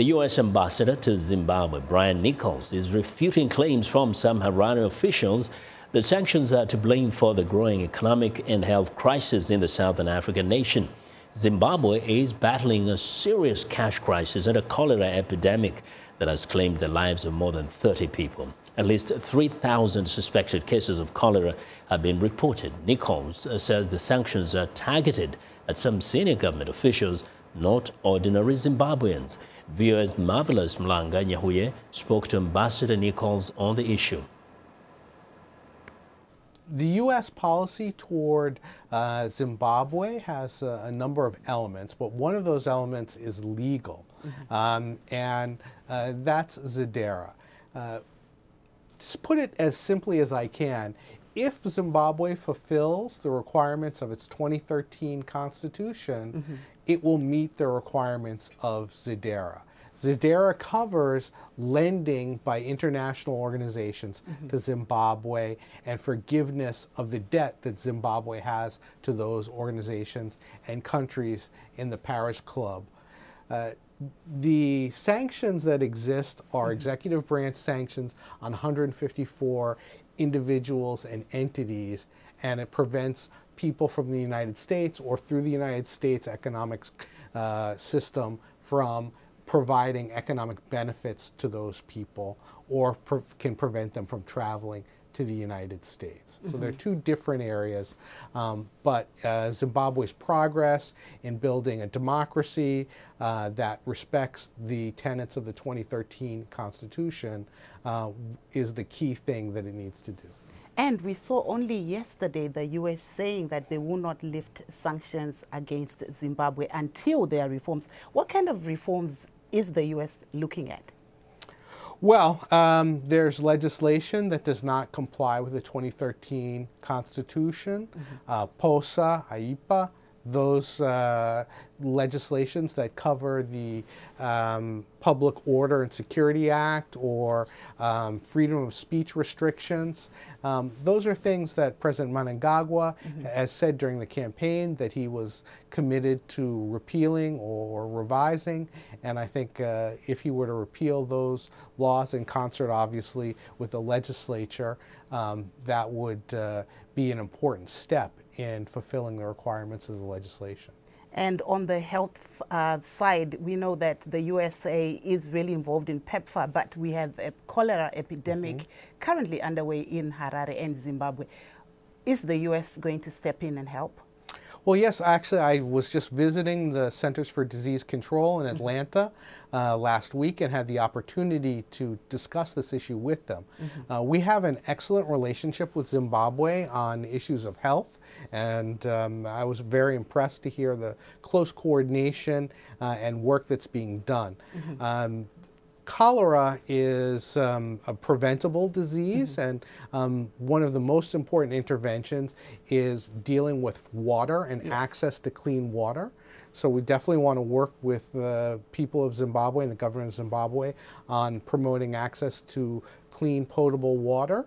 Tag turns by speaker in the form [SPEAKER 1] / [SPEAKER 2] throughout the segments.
[SPEAKER 1] The U.S. ambassador to Zimbabwe, Nichols, is refuting claims from some Harare officials that sanctions are to blame for the growing economic and health crisis in the southern African nation. Zimbabwe is battling a serious cash crisis and a cholera epidemic that has claimed the lives of more than 30 people. At least 3,000 suspected cases of cholera have been reported. Nichols says the sanctions are targeted at some senior government officials, not ordinary Zimbabweans. VOA's Marvellous Nyahuye spoke to Ambassador Nichols on the issue.
[SPEAKER 2] The U.S. policy toward Zimbabwe has a number of elements, but one of those elements is legal, and that's ZDERA. To put it as simply as I can, if Zimbabwe fulfills the requirements of its 2013 constitution, it will meet the requirements of ZDERA. ZDERA covers lending by international organizations to Zimbabwe and forgiveness of the debt that Zimbabwe has to those organizations and countries in the Paris Club. The sanctions that exist are executive branch sanctions on 154 individuals and entities, and it prevents people from the United States or through the United States economic system from providing economic benefits to those people, or can prevent them from traveling to the United States. So they're two different areas, but Zimbabwe's progress in building a democracy that respects the tenets of the 2013 Constitution is the key thing that it needs to do.
[SPEAKER 3] And we saw only yesterday the U.S. saying that they will not lift sanctions against Zimbabwe until there are reforms. What kind of reforms is the U.S. looking at?
[SPEAKER 2] Well, there's legislation that does not comply with the 2013 Constitution, POSA, AIPA, those legislations that cover the Public Order and Security Act or freedom of speech restrictions. Those are things that President Mnangagwa has said during the campaign that he was committed to repealing or revising. And I think if he were to repeal those laws in concert, obviously, with the legislature, that would be an important step in fulfilling the requirements of the legislation.
[SPEAKER 3] And on the health side, we know that the USA is really involved in PEPFAR, but we have a cholera epidemic currently underway in Harare and Zimbabwe. Is the US going to step in and help?
[SPEAKER 2] Well, yes, actually, I was just visiting the Centers for Disease Control in Atlanta last week and had the opportunity to discuss this issue with them. We have an excellent relationship with Zimbabwe on issues of health, and I was very impressed to hear the close coordination and work that's being done. Cholera is a preventable disease, and one of the most important interventions is dealing with water and access to clean water. So we definitely want to work with the people of Zimbabwe and the government of Zimbabwe on promoting access to clean, potable water.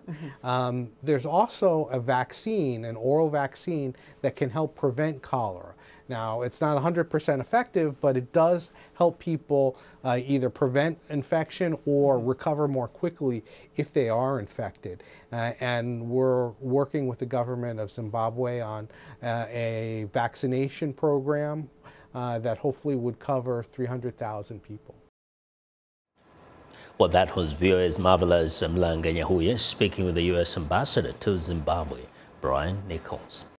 [SPEAKER 2] There's also a vaccine, an oral vaccine, that can help prevent cholera. Now, it's not 100% effective, but it does help people either prevent infection or recover more quickly if they are infected. And we're working with the government of Zimbabwe on a vaccination program that hopefully would cover 300,000 people.
[SPEAKER 1] Well, that was VOA's Marvellous Nyahuye speaking with the U.S. ambassador to Zimbabwe, Nichols.